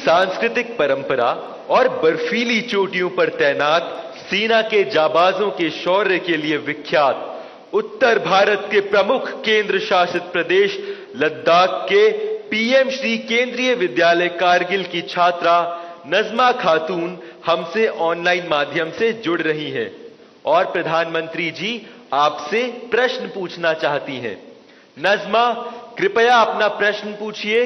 सांस्कृतिक परंपरा और बर्फीली चोटियों पर तैनात सेना के जाबाजों के शौर्य के लिए विख्यात उत्तर भारत के प्रमुख केंद्र शासित प्रदेश लद्दाख के पीएम श्री केंद्रीय विद्यालय कारगिल की छात्रा नजमा खातून हमसे ऑनलाइन माध्यम से जुड़ रही हैं और प्रधानमंत्री जी आपसे प्रश्न पूछना चाहती हैं। नजमा, कृपया अपना प्रश्न पूछिए।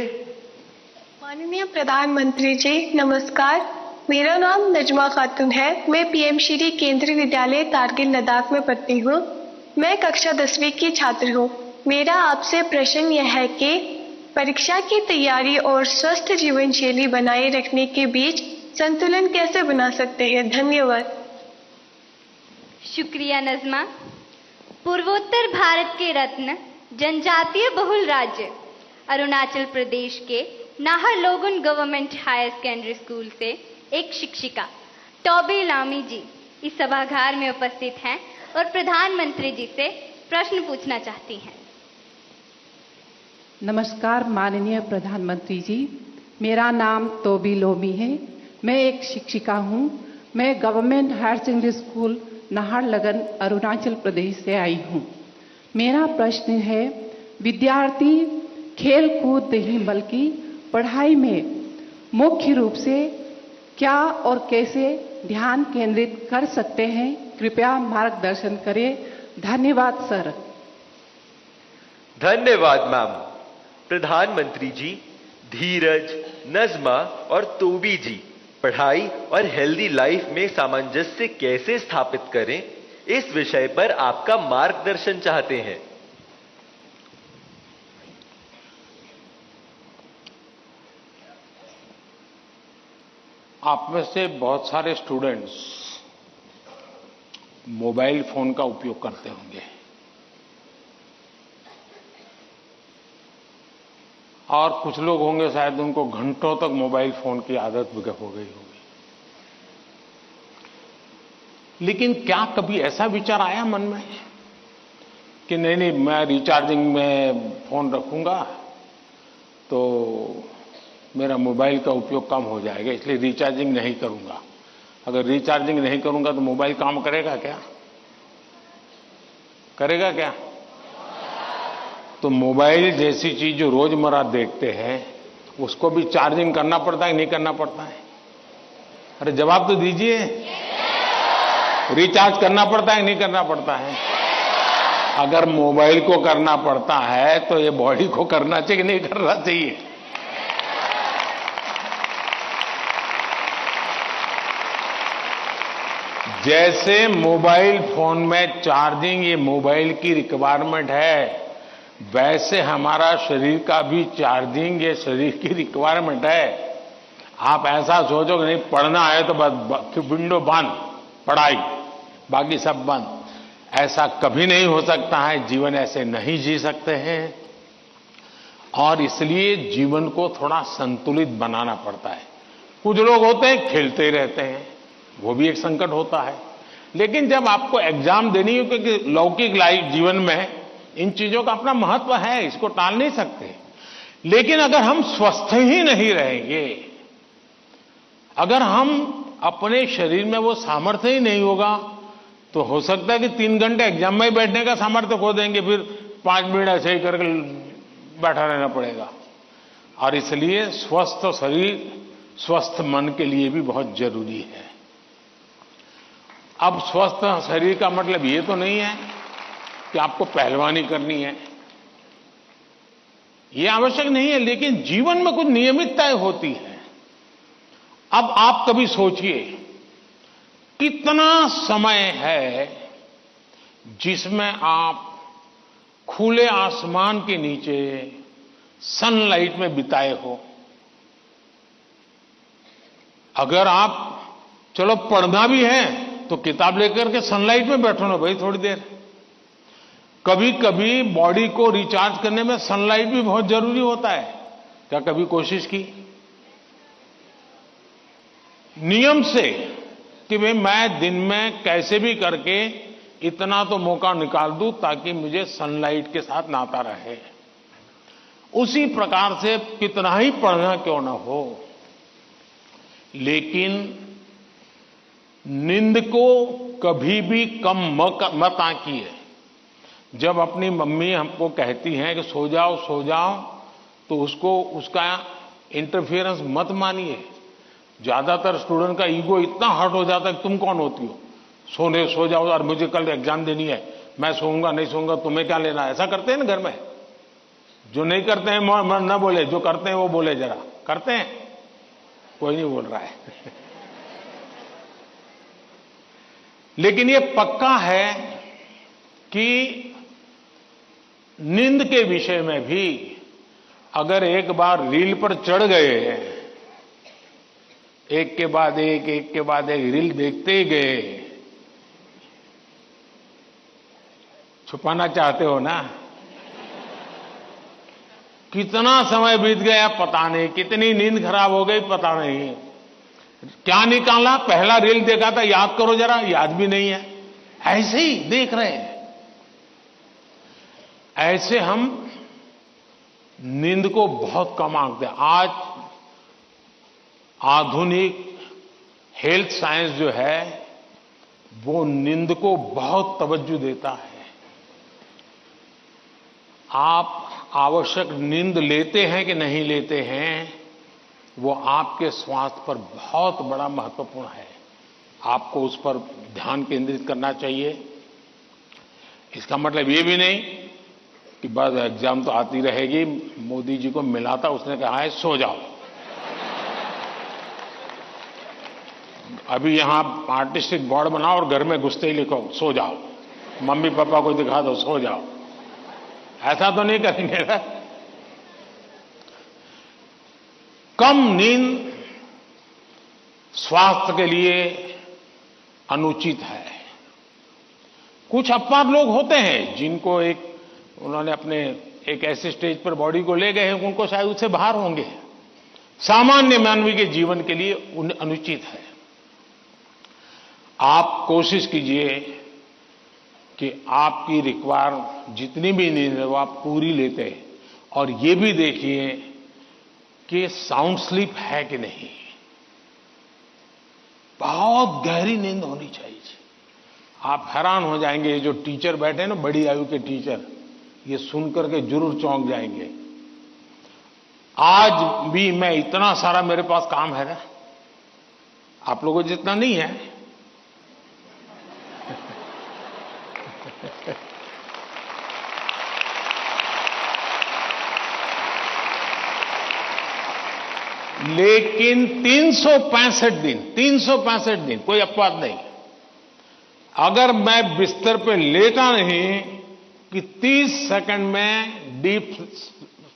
माननीय प्रधानमंत्री जी नमस्कार, मेरा नाम नजमा खातून है। मैं पीएम श्री केंद्रीय विद्यालय कारगिल लद्दाख में पढ़ती हूँ। मैं कक्षा 10वीं की छात्र हूँ। मेरा आपसे प्रश्न यह है कि परीक्षा की तैयारी और स्वस्थ जीवन शैली बनाए रखने के बीच संतुलन कैसे बना सकते हैं? धन्यवाद। शुक्रिया नजमा। पूर्वोत्तर भारत के रत्न जनजातीय बहुल राज्य अरुणाचल प्रदेश के नाहरलोगुन गवर्नमेंट हायर सेकेंडरी स्कूल से एक शिक्षिका टॉबी लामी जी इस सभागार में उपस्थित हैं और प्रधानमंत्री जी से प्रश्न पूछना चाहती हैं। नमस्कार माननीय प्रधानमंत्री जी, मेरा नाम तोबी लोमी है। मैं एक शिक्षिका हूँ। मैं government higher secondary school Naharlagun Arunachal Pradesh से आई हूँ। मेरा प्रश्न है, विद्यार्थी खेल कूद नहीं बल्कि पढ़ाई में मुख्य रूप से क्या और कैसे ध्यान केंद्रित कर सकते हैं? कृपया मार्गदर्शन करें। धन्यवाद सर। धन्यवाद मैम। प्रधानमंत्री जी, धीरज, नजमा और तोबी जी पढ़ाई और हेल्दी लाइफ में सामंजस्य कैसे स्थापित करें, इस विषय पर आपका मार्गदर्शन चाहते हैं। आप में से बहुत सारे स्टूडेंट्स मोबाइल फोन का उपयोग करते होंगे और कुछ लोग होंगे शायद उनको घंटों तक मोबाइल फोन की आदत हो गई होगी। लेकिन क्या कभी ऐसा विचार आया मन में कि नहीं मैं रिचार्जिंग में फोन रखूंगा तो मेरा मोबाइल का उपयोग कम हो जाएगा, इसलिए रिचार्जिंग नहीं करूंगा। अगर रिचार्जिंग नहीं करूंगा तो मोबाइल काम करेगा क्या? करेगा क्या? तो मोबाइल जैसी चीज जो रोजमर्रा देखते हैं उसको भी चार्जिंग करना पड़ता है नहीं करना पड़ता है? अरे जवाब तो दीजिए। रिचार्ज करना पड़ता है नहीं करना पड़ता है? अगर मोबाइल को करना पड़ता है तो ये बॉडी को करना चाहिए कि नहीं करना चाहिए? जैसे मोबाइल फोन में चार्जिंग ये मोबाइल की रिक्वायरमेंट है, वैसे हमारा शरीर का भी चार्जिंग ये शरीर की रिक्वायरमेंट है। आप ऐसा सोचो कि नहीं पढ़ना है तो बस विंडो बंद, पढ़ाई, बाकी सब बंद, ऐसा कभी नहीं हो सकता है। जीवन ऐसे नहीं जी सकते हैं और इसलिए जीवन को थोड़ा संतुलित बनाना पड़ता है। कुछ लोग होते हैं खेलते ही रहते हैं, वो भी एक संकट होता है। लेकिन जब आपको एग्जाम देनी हो, क्योंकि लौकिक लाइफ जीवन में इन चीजों का अपना महत्व है, इसको टाल नहीं सकते। लेकिन अगर हम स्वस्थ ही नहीं रहेंगे, अगर हम अपने शरीर में वो सामर्थ्य ही नहीं होगा, तो हो सकता है कि 3 घंटे एग्जाम में बैठने का सामर्थ्य खो देंगे, फिर 5 मिनट ऐसे ही करके बैठा रहना पड़ेगा। और इसलिए स्वस्थ शरीर स्वस्थ मन के लिए भी बहुत जरूरी है। अब स्वस्थ शरीर का मतलब ये तो नहीं है कि आपको पहलवानी करनी है, ये आवश्यक नहीं है, लेकिन जीवन में कुछ नियमितताएं होती है। अब आप कभी सोचिए कितना समय है जिसमें आप खुले आसमान के नीचे सनलाइट में बिताए हो। अगर आप चलो पढ़ना भी है तो किताब लेकर के सनलाइट में बैठो ना भाई थोड़ी देर। कभी कभी बॉडी को रिचार्ज करने में सनलाइट भी बहुत जरूरी होता है। क्या कभी कोशिश की नियम से कि भाई मैं दिन में कैसे भी करके इतना तो मौका निकाल दूं ताकि मुझे सनलाइट के साथ नाता रहे। उसी प्रकार से कितना ही पढ़ना क्यों ना हो, लेकिन नींद को कभी भी कम मत आंकिए। जब अपनी मम्मी हमको कहती हैं कि सो जाओ, तो उसका इंटरफेरेंस मत मानिए। ज्यादातर स्टूडेंट का ईगो इतना हर्ट हो जाता है कि तुम कौन होती हो, सो जाओ और मुझे कल एग्जाम देनी है, मैं सोऊंगा नहीं सोऊंगा, तुम्हें क्या लेना है। ऐसा करते हैं ना घर में। जो नहीं करते हैं मन ना बोले, जो करते हैं वो बोले। जरा करते हैं, कोई नहीं बोल रहा है। लेकिन ये पक्का है कि नींद के विषय में भी अगर एक बार रील पर चढ़ गए, एक के बाद एक रील देखते गए, छुपाना चाहते हो ना। कितना समय बीत गया पता नहीं, कितनी नींद खराब हो गई पता नहीं। क्या निकाला, पहला रील देखा था, याद करो जरा, याद भी नहीं है। ऐसे ही देख रहे हैं। ऐसे हम नींद को बहुत कम आंकते हैं। आज आधुनिक हेल्थ साइंस जो है वो नींद को बहुत तवज्जो देता है। आप आवश्यक नींद लेते हैं कि नहीं लेते हैं, वो आपके स्वास्थ्य पर बहुत बड़ा महत्वपूर्ण है। आपको उस पर ध्यान केंद्रित करना चाहिए। इसका मतलब ये भी नहीं कि बस एग्जाम तो आती रहेगी। मोदी जी को मिला था, उसने कहा है सो जाओ। अभी यहां आर्टिस्टिक बोर्ड बनाओ और घर में घुसते ही लिखो सो जाओ, मम्मी पापा को दिखा दो सो जाओ। ऐसा तो नहीं करेंगे ना। कम नींद स्वास्थ्य के लिए अनुचित है। कुछ अपवाद लोग होते हैं जिनको उन्होंने अपने एक ऐसे स्टेज पर बॉडी को ले गए हैं, उनको शायद उससे बाहर होंगे। सामान्य मानवीय के जीवन के लिए अनुचित है। आप कोशिश कीजिए कि आपकी रिक्वायर जितनी भी नींद है वो आप पूरी लेते हैं। और ये भी देखिए कि साउंड स्लीप है कि नहीं। बहुत गहरी नींद होनी चाहिए। आप हैरान हो जाएंगे, ये जो टीचर बैठे हैं ना, बड़ी आयु के टीचर, ये सुनकर के जरूर चौंक जाएंगे। आज भी मैं इतना सारा मेरे पास काम है ना, आप लोगों जितना नहीं है। लेकिन 365 दिन कोई अपवाद नहीं। अगर मैं बिस्तर पे लेटा नहीं कि 30 सेकंड में डीप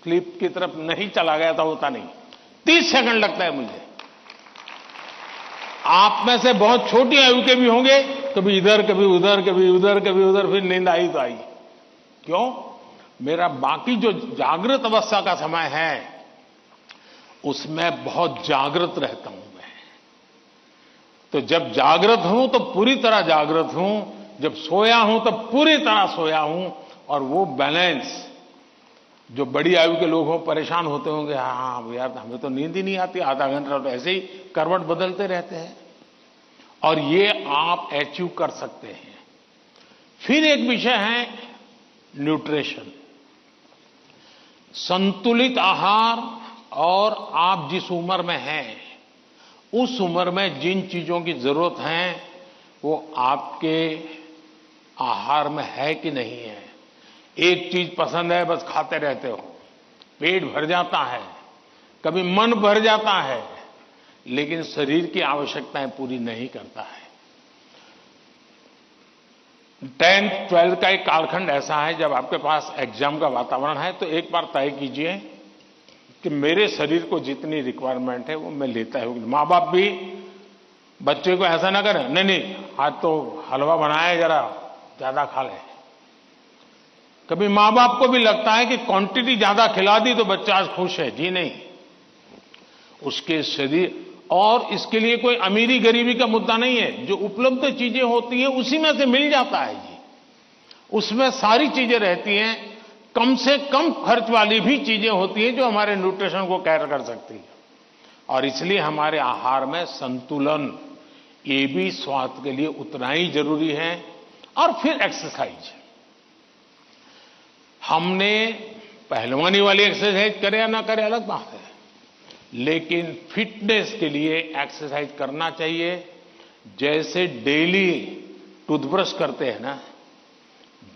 स्लीप की तरफ नहीं चला गया था, होता नहीं। 30 सेकंड लगता है मुझे। आप में से बहुत छोटी आयु के भी होंगे, कभी इधर कभी उधर, कभी उधर कभी उधर, फिर नींद आई तो आई। क्यों? मेरा बाकी जो जागृत अवस्था का समय है उसमें बहुत जागृत रहता हूं मैं। तो जब जागृत हूं तो पूरी तरह जागृत हूं, जब सोया हूं तो पूरी तरह सोया हूं। और वो बैलेंस, जो बड़ी आयु के लोग हों परेशान होते होंगे, हाँ यार हमें तो न्नींद ही नहीं आती, आधा घंटा तो ऐसे ही करवट बदलते रहते हैं। और ये आप अचीव कर सकते हैं। फिर एक विषय है न्यूट्रिशन, संतुलित आहार। और आप जिस उम्र में हैं उस उम्र में जिन चीजों की जरूरत है वो आपके आहार में है कि नहीं है। एक चीज पसंद है, बस खाते रहते हो, पेट भर जाता है, कभी मन भर जाता है, लेकिन शरीर की आवश्यकताएं पूरी नहीं करता है। 10th 12th का एक कालखंड ऐसा है जब आपके पास एग्जाम का वातावरण है, तो एक बार तय कीजिए कि मेरे शरीर को जितनी रिक्वायरमेंट है वो मैं लेता हूं। मां बाप भी बच्चे को ऐसा ना करें, नहीं आज तो हलवा बनाया, जरा ज्यादा खा ले। कभी मां बाप को भी लगता है कि क्वांटिटी ज्यादा खिला दी तो बच्चा आज खुश है। जी नहीं, उसके शरीर, और इसके लिए कोई अमीरी गरीबी का मुद्दा नहीं है। जो उपलब्ध चीजें होती हैं उसी में से मिल जाता है जी, उसमें सारी चीजें रहती हैं। कम से कम खर्च वाली भी चीजें होती हैं जो हमारे न्यूट्रिशन को कैर कर सकती है। और इसलिए हमारे आहार में संतुलन, ये भी स्वास्थ्य के लिए उतना ही जरूरी है। और फिर एक्सरसाइज, हमने पहलवानी वाली एक्सरसाइज करे या ना करे अलग बात है, लेकिन फिटनेस के लिए एक्सरसाइज करना चाहिए। जैसे डेली टूथब्रश करते हैं ना,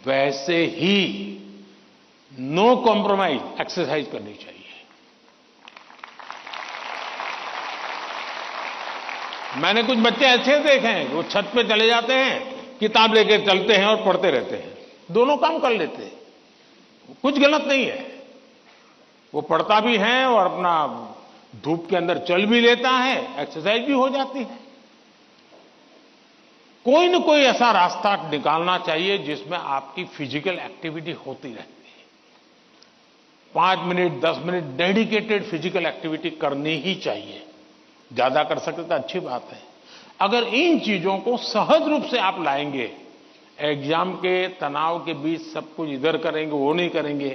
वैसे ही नो कॉम्प्रोमाइज एक्सरसाइज करनी चाहिए। मैंने कुछ बच्चे ऐसे देखे हैं, वो छत पे चले जाते हैं, किताब लेके चलते हैं और पढ़ते रहते हैं, दोनों काम कर लेते हैं, कुछ गलत नहीं है। वो पढ़ता भी है और अपना धूप के अंदर चल भी लेता है, एक्सरसाइज भी हो जाती है। कोई न कोई ऐसा रास्ता निकालना चाहिए जिसमें आपकी फिजिकल एक्टिविटी होती रहती है। 5 minute 10 minute dedicated physical activity करनी ही चाहिए। ज्यादा कर सकते तो अच्छी बात है। अगर इन चीजों को सहज रूप से आप लाएंगे, एग्जाम के तनाव के बीच सब कुछ इधर करेंगे वो नहीं करेंगे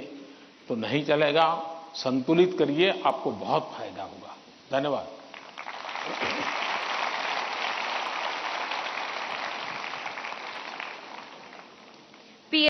तो नहीं चलेगा। संतुलित करिए, आपको बहुत फायदा होगा। धन्यवाद।